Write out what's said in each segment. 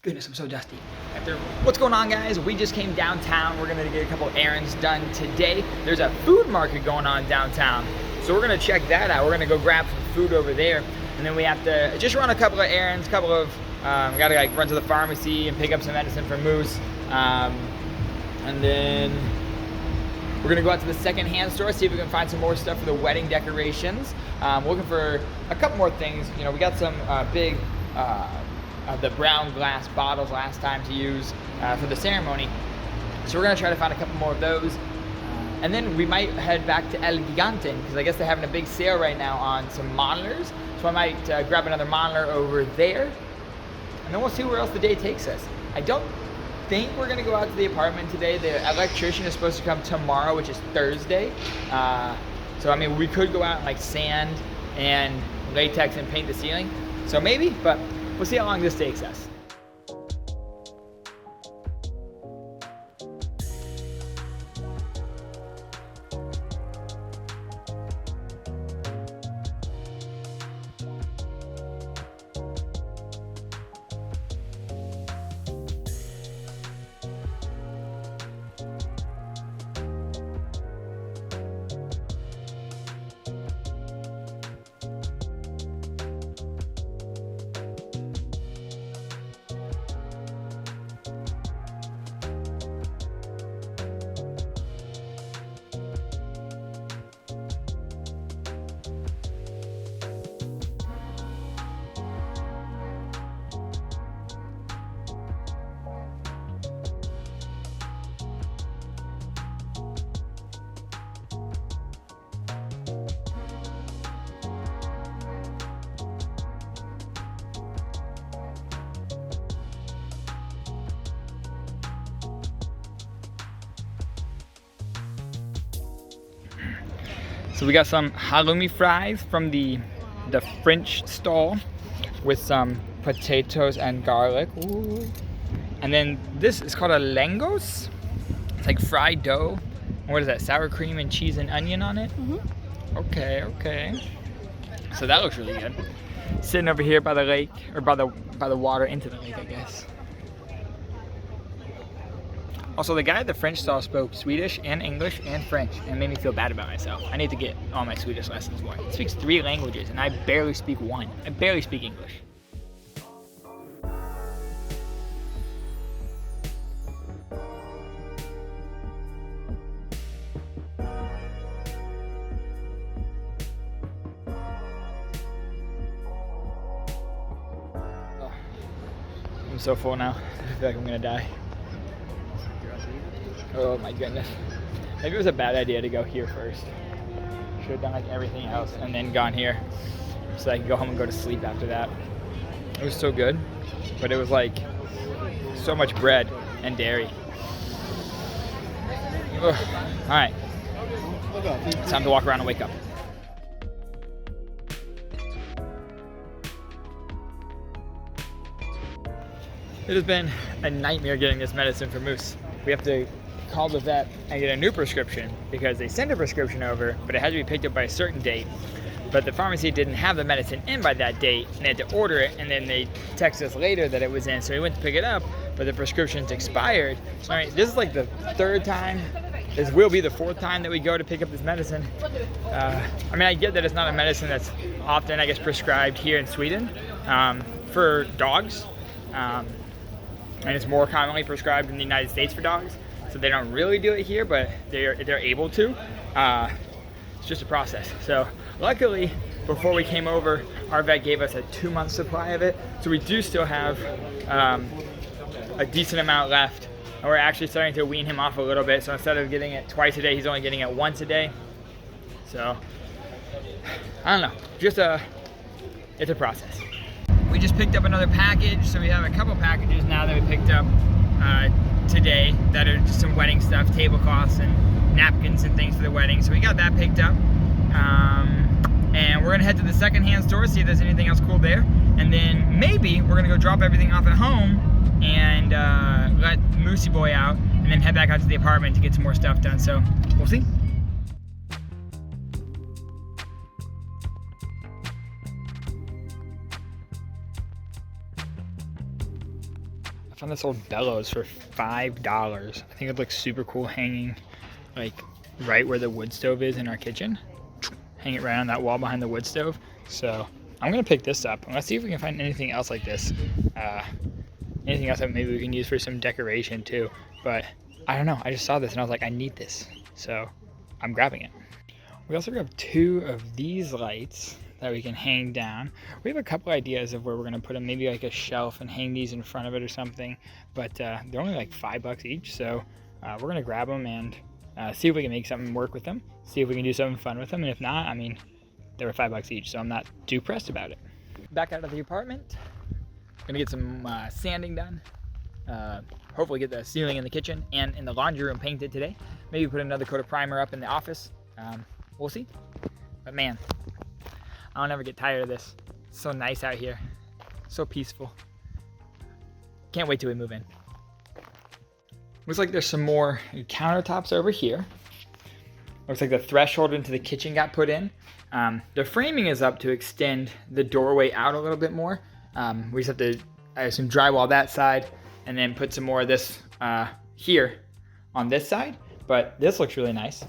Goodness, I'm so dusty. What's going on, guys? We just came downtown. We're gonna get a couple errands done today. There's a food market going on downtown, so we're gonna check that out. We're gonna go grab some food over there, and then we have to just run a couple of errands. Gotta like run to the pharmacy and pick up some medicine for Moose, and then we're gonna go out to the second-hand store, see if we can find some more stuff for the wedding decorations. Looking for a couple more things. You know, we got some big the brown glass bottles last time to use for the ceremony. So we're gonna try to find a couple more of those. And then we might head back to El Gigante, because I guess they're having a big sale right now on some monitors. So I might grab another monitor over there. And then we'll see where else the day takes us. I don't think we're gonna go out to the apartment today. The electrician is supposed to come tomorrow, which is Thursday. So I mean, we could go out and like sand and latex and paint the ceiling. So maybe, but we'll see how long this takes us. So we got some halloumi fries from the French stall with some potatoes and garlic. Ooh. And then this is called a langos. It's like fried dough. What is that? Sour cream and cheese and onion on it? Mm-hmm. Okay. So that looks really good. Sitting over here by the lake, or by the water into the lake, I guess. Also, the guy at the French stall spoke Swedish and English and French, and made me feel bad about myself. I need to get all my Swedish lessons more. He speaks 3 languages, and I barely speak 1. I barely speak English. Oh, I'm so full now. I feel like I'm gonna die. Oh my goodness. Maybe it was a bad idea to go here first. Should have done like everything else and then gone here so I could go home and go to sleep after that. It was so good, but it was like so much bread and dairy. Ugh. All right, it's time to walk around and wake up. It has been a nightmare getting this medicine for Moose. We have to call the vet and get a new prescription because they sent a prescription over, but it had to be picked up by a certain date. But the pharmacy didn't have the medicine in by that date, and they had to order it, and then they texted us later that it was in. So we went to pick it up, but the prescription's expired. All right, this is like the 3rd time. This will be the 4th time that we go to pick up this medicine. I mean, I get that it's not a medicine that's often, I guess, prescribed here in Sweden for dogs. And it's more commonly prescribed in the United States for dogs. So they don't really do it here, but they're able to. It's just a process. So luckily, before we came over, our vet gave us a 2-month supply of it. So we do still have a decent amount left. And we're actually starting to wean him off a little bit. So instead of getting it twice a day, he's only getting it once a day. So I don't know, it's a process. We just picked up another package. So we have a couple packages now that we picked up today that are just some wedding stuff, tablecloths and napkins and things for the wedding. So we got that picked up, and we're gonna head to the second-hand store, see if there's anything else cool there, and then maybe we're gonna go drop everything off at home and let Moosey Boy out, and then head back out to the apartment to get some more stuff done. So we'll see. Found this old bellows for $5. I think it looks super cool hanging like right where the wood stove is in our kitchen. Hang it right on that wall behind the wood stove. So I'm gonna pick this up. Let's see if we can find anything else like this. Anything else that maybe we can use for some decoration too. But I don't know, I just saw this and I was like, I need this. So I'm grabbing it. We also grabbed 2 of these lights that we can hang down. We have a couple ideas of where we're gonna put them, maybe like a shelf and hang these in front of it or something. But they're only like $5 each. So we're gonna grab them and see if we can make something work with them. See if we can do something fun with them. And if not, I mean, they were $5 each, so I'm not too pressed about it. Back out of the apartment. Gonna get some sanding done. Hopefully get the ceiling in the kitchen and in the laundry room painted today. Maybe put another coat of primer up in the office. We'll see. But man, I don't ever get tired of this. It's so nice out here. So peaceful. Can't wait till we move in. Looks like there's some more countertops over here. Looks like the threshold into the kitchen got put in. The framing is up to extend the doorway out a little bit more. We just have to, I assume, drywall that side and then put some more of this here on this side. But this looks really nice.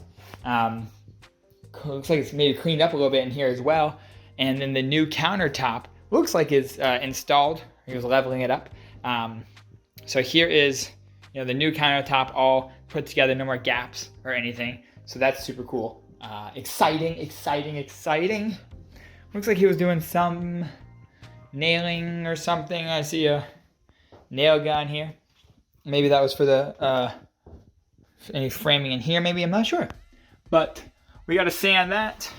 Looks like it's maybe cleaned up a little bit in here as well. And then the new countertop looks like it's installed. He was leveling it up. So here is, you know, the new countertop all put together, no more gaps or anything. So that's super cool. Exciting, exciting, exciting. Looks like he was doing some nailing or something. I see a nail gun here. Maybe that was for the any framing in here, maybe, I'm not sure. But we gotta sand that.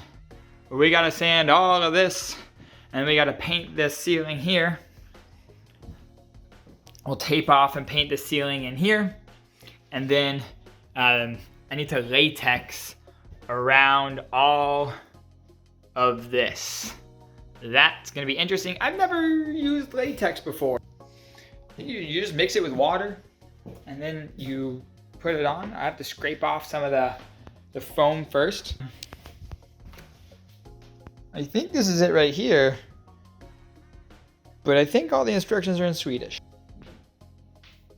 We gotta sand all of this. And we gotta paint this ceiling here. We'll tape off and paint the ceiling in here. And then I need to latex around all of this. That's gonna be interesting. I've never used latex before. You just mix it with water and then you put it on. I have to scrape off some of the foam first. I think this is it right here, but I think all the instructions are in Swedish.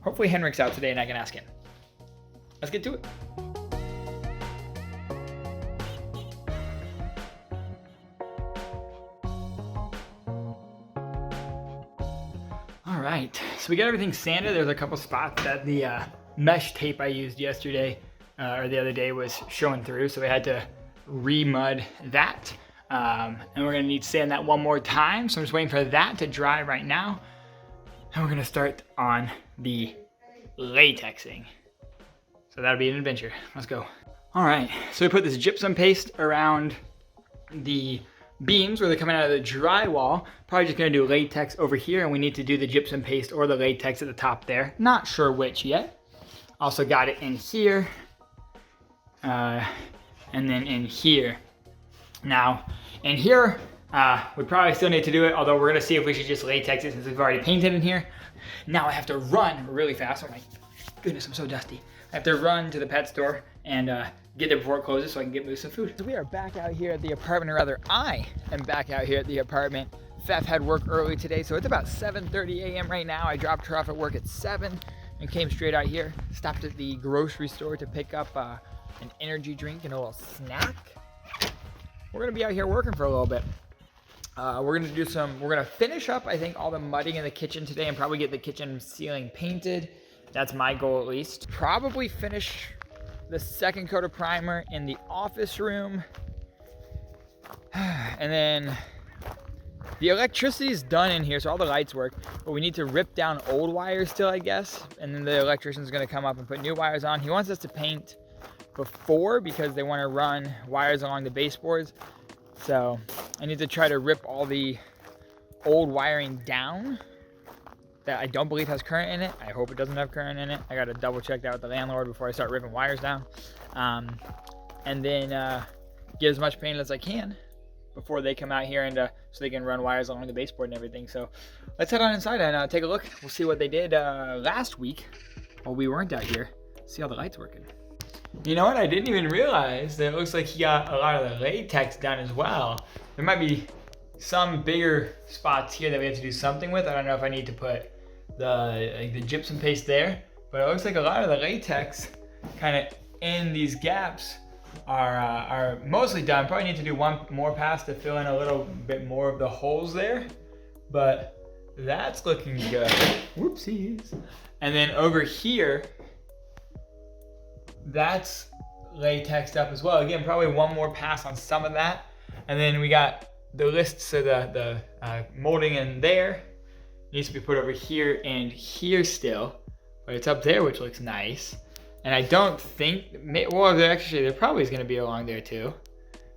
Hopefully Henrik's out today and I can ask him. Let's get to it. All right, so we got everything sanded. There's a couple spots that the mesh tape I used yesterday or the other day was showing through, so we had to re-mud that. And we're gonna need to sand that one more time. So I'm just waiting for that to dry right now. And we're gonna start on the latexing. So that'll be an adventure. Let's go. All right, so we put this gypsum paste around the beams where they're coming out of the drywall. Probably just gonna do latex over here, and we need to do the gypsum paste or the latex at the top there. Not sure which yet. Also got it in here, and then in here. Now, in here, we probably still need to do it, although we're gonna see if we should just latex it since we've already painted in here. Now I have to run really fast. Oh my goodness, I'm so dusty. I have to run to the pet store and get there before it closes so I can get Moose some food. So we are back out here at the apartment, or rather I am back out here at the apartment. Feff had work early today, so it's about 7:30 a.m. right now. I dropped her off at work at 7 and came straight out here. Stopped at the grocery store to pick up an energy drink and a little snack. We're gonna be out here working for a little bit. We're gonna finish up, I think, all the mudding in the kitchen today and probably get the kitchen ceiling painted. That's my goal at least. Probably finish the second coat of primer in the office room. And then the electricity is done in here, so all the lights work, but we need to rip down old wires still, I guess. And then the electrician's gonna come up and put new wires on. He wants us to paint before because they want to run wires along the baseboards. So I need to try to rip all the old wiring down that I don't believe has current in it. I hope it doesn't have current in it. I got to double check that with the landlord before I start ripping wires down. And then get as much paint as I can before they come out here and so they can run wires along the baseboard and everything. So let's head on inside and take a look. We'll see what they did last week while we weren't out here. See how the lights working. You know what? I didn't even realize that it looks like he got a lot of the latex done as well. There might be some bigger spots here that we have to do something with. I don't know if I need to put the gypsum paste there, but it looks like a lot of the latex kind of in these gaps are mostly done. Probably need to do one more pass to fill in a little bit more of the holes there, but that's looking good. Whoopsies. And then over here, that's latexed up as well. Again, probably one more pass on some of that. And then we got the lists of the molding in there. Needs to be put over here and here still, but it's up there, which looks nice. And I don't think, well, actually there probably is gonna be along there too.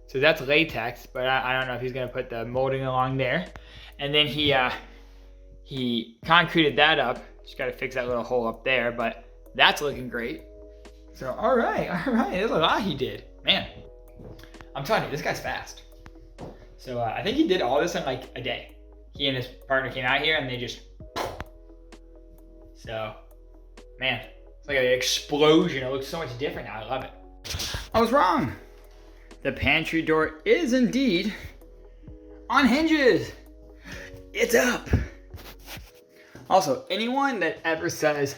So that's latex, but I don't know if he's gonna put the molding along there. And then he concreted that up. Just gotta fix that little hole up there, but that's looking great. So, all right, there's a lot he did. Man, I'm telling you, this guy's fast. So I think he did all this in like a day. He and his partner came out here and they just, so, man, it's like an explosion. It looks so much different now, I love it. I was wrong. The pantry door is indeed on hinges. It's up. Also, anyone that ever says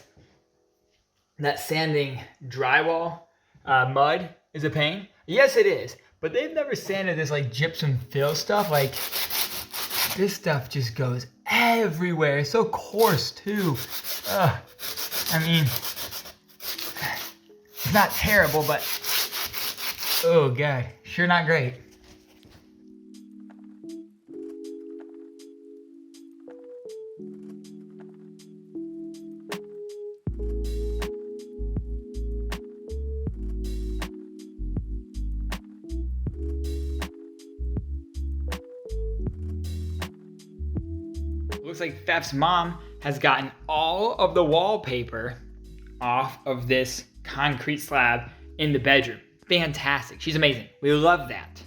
that sanding drywall mud is a pain, yes it is, but they've never sanded this like gypsum fill stuff. Like this stuff just goes everywhere. It's so coarse too. I mean, it's not terrible, but oh god, sure not great. Looks like Feff's mom has gotten all of the wallpaper off of this concrete slab in the bedroom. Fantastic. She's amazing. We love that.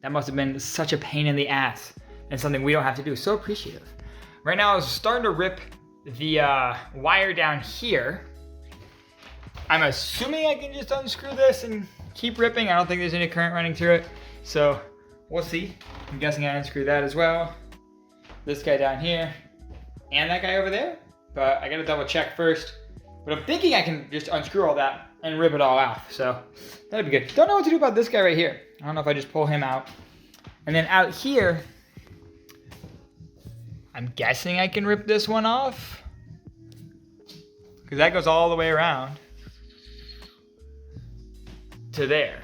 That must have been such a pain in the ass and something we don't have to do. So appreciative. Right now I was starting to rip the wire down here. I'm assuming I can just unscrew this and keep ripping. I don't think there's any current running through it. So we'll see. I'm guessing I unscrew that as well. This guy down here, and that guy over there, but I gotta double check first. But I'm thinking I can just unscrew all that and rip it all off, so that'd be good. Don't know what to do about this guy right here. I don't know if I just pull him out. And then out here, I'm guessing I can rip this one off, because that goes all the way around to there.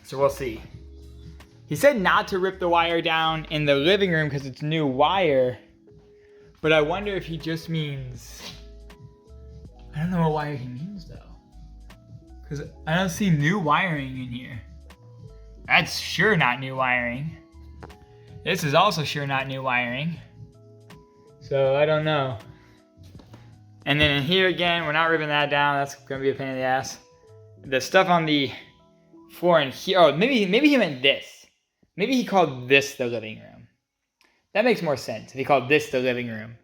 So we'll see. He said not to rip the wire down in the living room because it's new wire, but I wonder if he just means, I don't know what wire he means though, because I don't see new wiring in here. That's sure not new wiring. This is also sure not new wiring. So I don't know. And then in here again, we're not ripping that down. That's gonna be a pain in the ass. The stuff on the floor in here, oh, maybe he meant this. Maybe he called this the living room. That makes more sense if he called this the living room,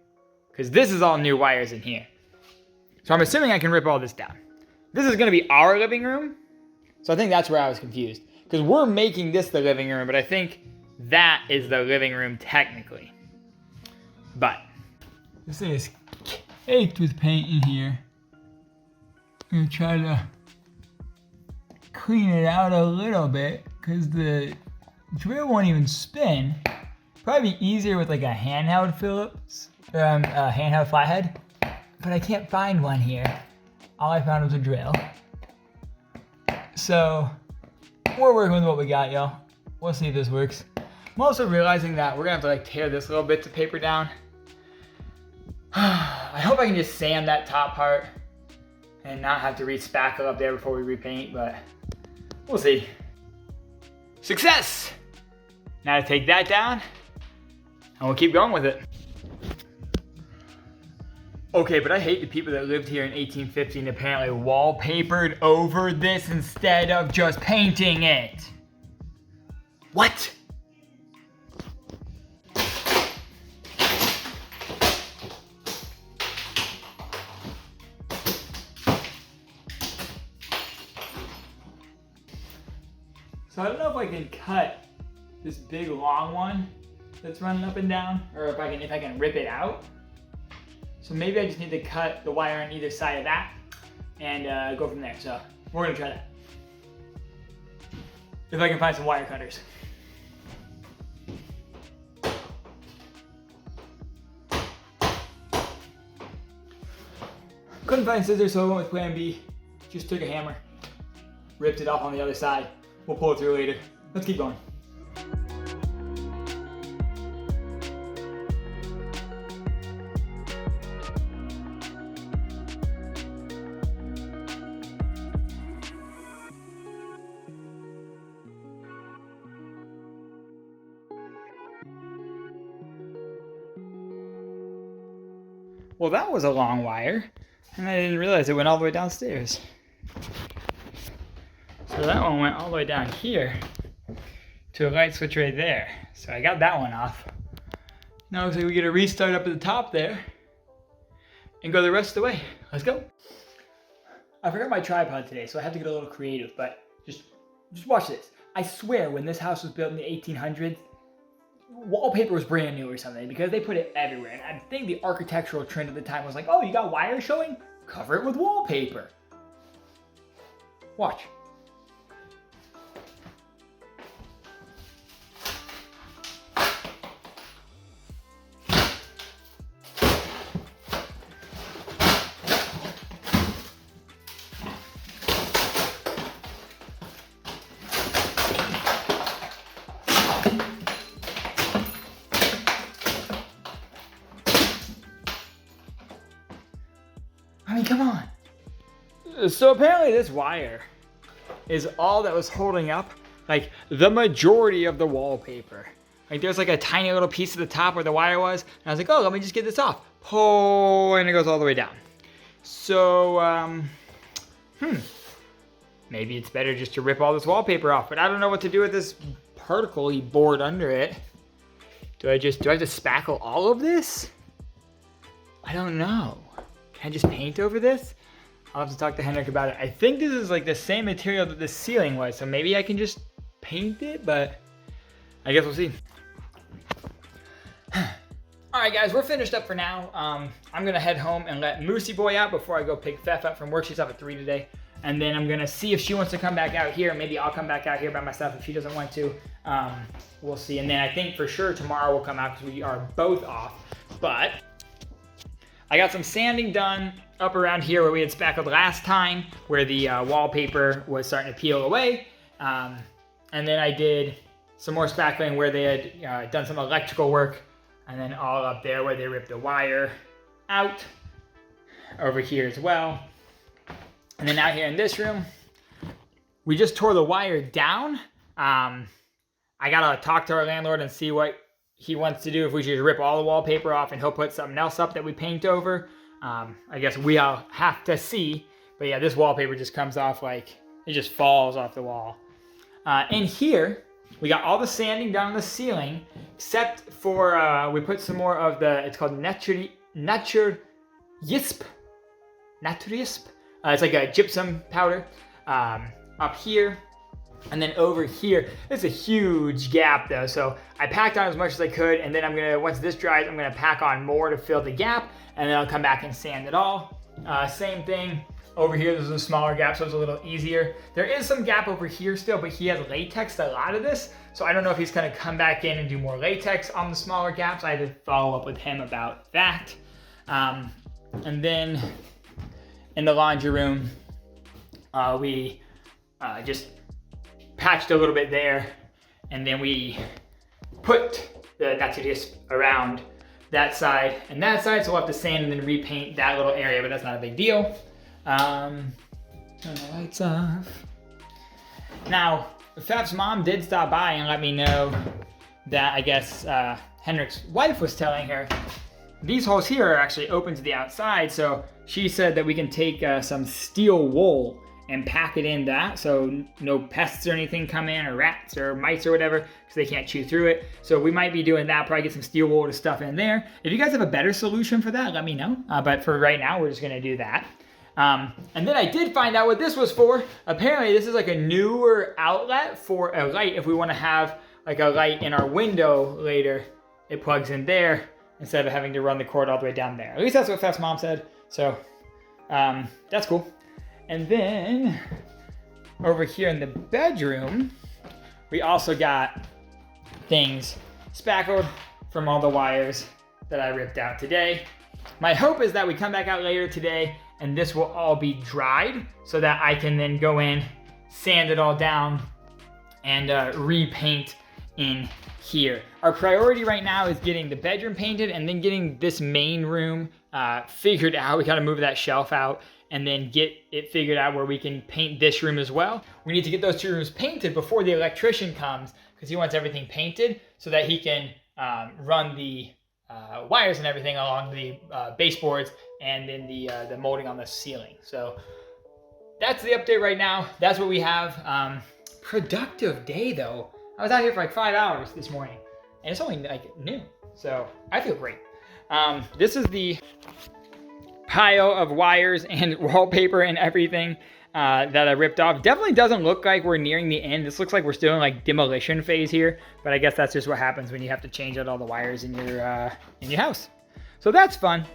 because this is all new wires in here. So I'm assuming I can rip all this down. This is gonna be our living room. So I think that's where I was confused, because we're making this the living room, but I think that is the living room technically. But this thing is caked with paint in here. I'm gonna try to clean it out a little bit, because the drill won't even spin. Probably be easier with like a handheld Phillips, or a handheld flathead, but I can't find one here. All I found was a drill. So we're working with what we got, y'all. We'll see if this works. I'm also realizing that we're gonna have to like tear this little bits of paper down. I hope I can just sand that top part and not have to re-spackle up there before we repaint, but we'll see. Success! Now to take that down, and we'll keep going with it. Okay, but I hate the people that lived here in 1850 and apparently wallpapered over this instead of just painting it. What? So I don't know if I can cut this big long one that's running up and down, or if I can rip it out. So maybe I just need to cut the wire on either side of that and go from there. So we're gonna try that. If I can find some wire cutters. Couldn't find scissors, so I went with plan B. Just took a hammer, ripped it off on the other side. We'll pull it through later. Let's keep going. Well, that was a long wire, and I didn't realize it went all the way downstairs. So that one went all the way down here to a light switch right there. So I got that one off. Now it looks like we get a restart up at the top there and go the rest of the way. Let's go. I forgot my tripod today, so I have to get a little creative, but just watch this. I swear when this house was built in the 1800s, wallpaper was brand new or something because they put it everywhere. And I think the architectural trend at the time was like, oh, you got wire showing? Cover it with wallpaper. Watch. I mean, come on. So apparently this wire is all that was holding up like the majority of the wallpaper. Like there's like a tiny little piece at the top where the wire was, and I was like, oh, let me just get this off. Pull, and it goes all the way down. So, maybe it's better just to rip all this wallpaper off, but I don't know what to do with this particle board under it. Do I have to spackle all of this? I don't know. Can I just paint over this? I'll have to talk to Henrik about it. I think this is like the same material that the ceiling was, so maybe I can just paint it, but I guess we'll see. All right, guys, we're finished up for now. I'm gonna head home and let Moosey Boy out before I go pick Feff up from work. She's off at 3 today. And then I'm gonna see if she wants to come back out here. Maybe I'll come back out here by myself if she doesn't want to. We'll see. And then I think for sure tomorrow we'll come out because we are both off. But I got some sanding done up around here where we had spackled last time, where the wallpaper was starting to peel away. And then I did some more spackling where they had done some electrical work, and then all up there where they ripped the wire out, over here as well. And then out here in this room, we just tore the wire down. I gotta talk to our landlord and see what he wants to do, if we should rip all the wallpaper off and he'll put something else up that we paint over. I guess we all have to see. But yeah, this wallpaper just comes off like, it just falls off the wall. In here, we got all the sanding done on the ceiling, except for, we put some more of the, it's called Natur Yisp. It's like a gypsum powder up here. And then over here, it's a huge gap though. So I packed on as much as I could, and then I'm gonna, once this dries, I'm gonna pack on more to fill the gap, and then I'll come back and sand it all. Same thing over here, there's a smaller gap, so it's a little easier. There is some gap over here still, but he has latexed a lot of this. So I don't know if he's gonna come back in and do more latex on the smaller gaps. I had to follow up with him about that. And then in the laundry room, we just patched a little bit there, and then we put the Naturist around that side and that side, so we'll have to sand and then repaint that little area, but that's not a big deal. Turn the lights off. Now, Feff's mom did stop by and let me know that I guess Henrik's wife was telling her these holes here are actually open to the outside, so she said that we can take some steel wool and pack it in that, so no pests or anything come in, or rats or mice or whatever, because they can't chew through it. So we might be doing that, probably get some steel wool to stuff in there. If you guys have a better solution for that, let me know. But for right now, we're just gonna do that. And then I did find out what this was for. Apparently this is like a newer outlet for a light. If we wanna have like a light in our window later, it plugs in there. instead of having to run the cord all the way down there. At least that's what Feff's mom said. So that's cool. And then over here in the bedroom, we also got things spackled from all the wires that I ripped out today. My hope is that we come back out later today and this will all be dried so that I can then go in, sand it all down, and repaint in here. Our priority right now is getting the bedroom painted and then getting this main room figured out. We gotta move that shelf out and then get it figured out where we can paint this room as well. We need to get those two rooms painted before the electrician comes because he wants everything painted so that he can run the wires and everything along the baseboards and then the molding on the ceiling. So that's the update right now. That's what we have. Productive day though. I was out here for like 5 hours this morning and it's only like noon. So I feel great. This is the pile of wires and wallpaper and everything that I ripped off. Definitely doesn't look like we're nearing the end. This looks like we're still in like demolition phase here, but I guess that's just what happens when you have to change out all the wires in your house. So that's fun.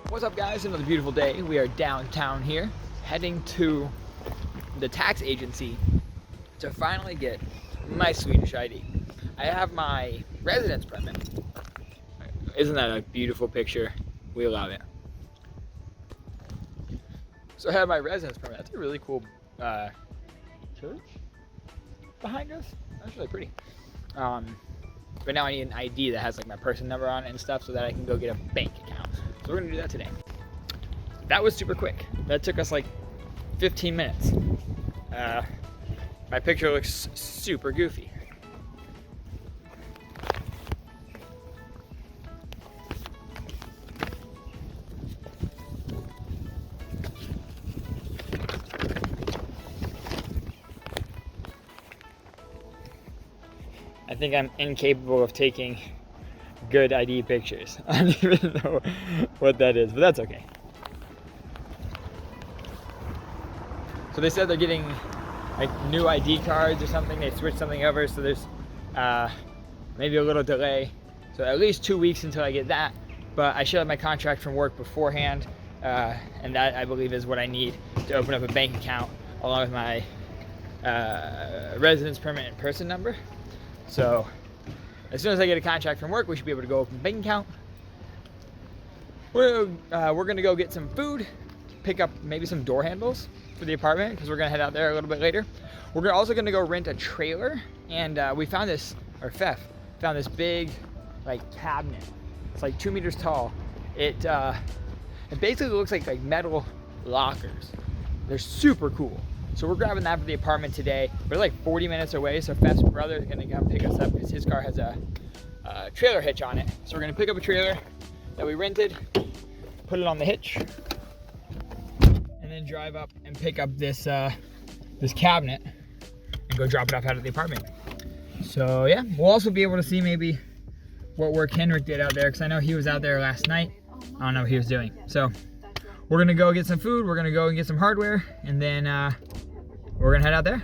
What's up guys, another beautiful day. We are downtown here, heading to the tax agency to finally get my Swedish ID. I have my residence permit. Isn't that a beautiful picture? We love it. So I have my residence permit. That's a really cool church behind us. That's really pretty. But now I need an ID that has like my person number on it and stuff so that I can go get a bank account. So we're gonna do that today. That was super quick. That took us like 15 minutes. My picture looks super goofy. I think I'm incapable of taking good ID pictures. I don't even know what that is, but that's okay. So they said they're getting like new ID cards or something. They switched something over, so there's maybe a little delay. So at least 2 weeks until I get that. But I should have my contract from work beforehand, and that I believe is what I need to open up a bank account along with my residence permit and person number. So as soon as I get a contract from work, we should be able to go open a bank account. We're gonna go get some food, pick up maybe some door handles for the apartment because we're gonna head out there a little bit later. We're also gonna go rent a trailer, and we found this, or Feff found this big like cabinet. It's like 2 meters tall. It basically looks like metal lockers. They're super cool. So we're grabbing that for the apartment today. We're like 40 minutes away, so Feff's brother is gonna come pick us up because his car has a trailer hitch on it. So we're gonna pick up a trailer that we rented, put it on the hitch, and then drive up and pick up this this cabinet and go drop it off out of the apartment. So yeah, we'll also be able to see maybe what work Henrik did out there because I know he was out there last night. I don't know what he was doing. So we're gonna go get some food, we're gonna go and get some hardware, and then we're gonna head out there.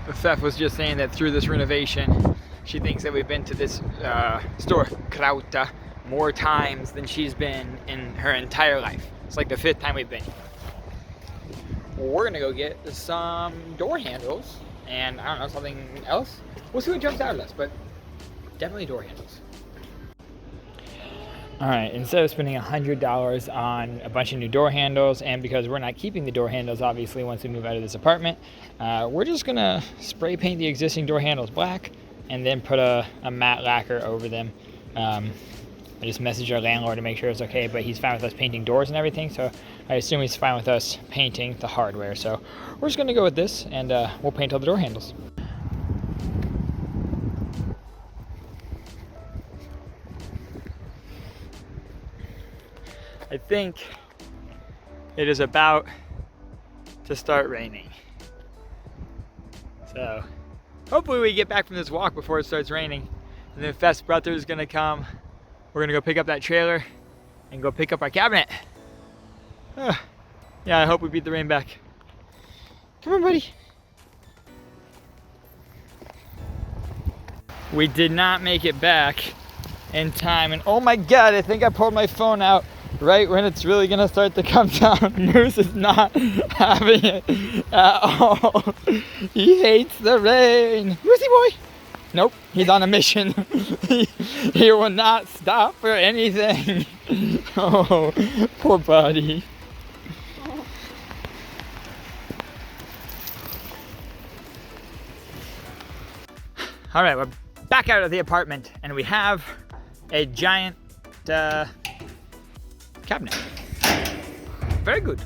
Feff was just saying that through this renovation, she thinks that we've been to this store, Krauta, more times than she's been in her entire life. It's like the 5th time we've been here. We're gonna go get some door handles and I don't know, something else. We'll see what jumps out at us, but definitely door handles. All right, instead of spending $100 on a bunch of new door handles, and because we're not keeping the door handles, obviously, once we move out of this apartment, we're just gonna spray paint the existing door handles black and then put a matte lacquer over them. I just messaged our landlord to make sure it's okay, but he's fine with us painting doors and everything, so I assume he's fine with us painting the hardware. So we're just gonna go with this, and we'll paint all the door handles. I think it is about to start raining. So hopefully we get back from this walk before it starts raining. and then Feff's brother is gonna come. We're gonna go pick up that trailer and go pick up our cabinet. Yeah, I hope we beat the rain back. Come on, buddy. We did not make it back in time, and oh my God, I think I pulled my phone out right when it's really gonna start to come down. Moose is not having it at all. He hates the rain. Moosey boy. Nope, he's on a mission. He will not stop for anything. Oh, poor buddy. All right, we're back out of the apartment, and we have a giant cabinet. Very good.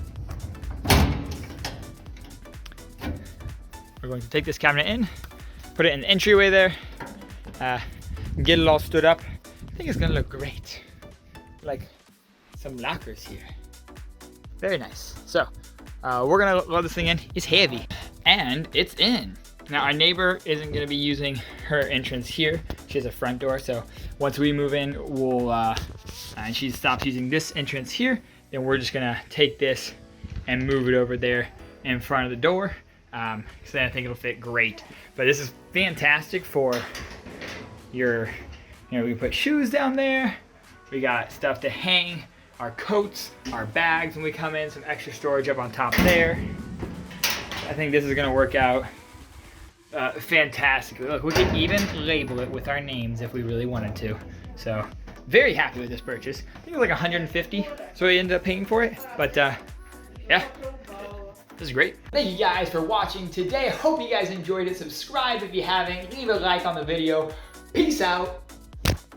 We're going to take this cabinet in, put it in the entryway there, get it all stood up. I think it's gonna look great. Like some lockers here. Very nice. So we're gonna load this thing in. It's heavy, and it's in. Now our neighbor isn't gonna be using her entrance here. She has a front door, so once we move in, we'll, and she stops using this entrance here, then we're just gonna take this and move it over there in front of the door. So then I think it'll fit great. But this is fantastic for your, you know, we can put shoes down there. We got stuff to hang, our coats, our bags when we come in, some extra storage up on top there. I think this is gonna work out fantastically. Look, we can even label it with our names if we really wanted to. So very happy with this purchase. I think it was like 150, so we ended up paying for it. But yeah, this is great. Thank you guys for watching today. I hope you guys enjoyed it. Subscribe if you haven't. Leave a like on the video. Peace out.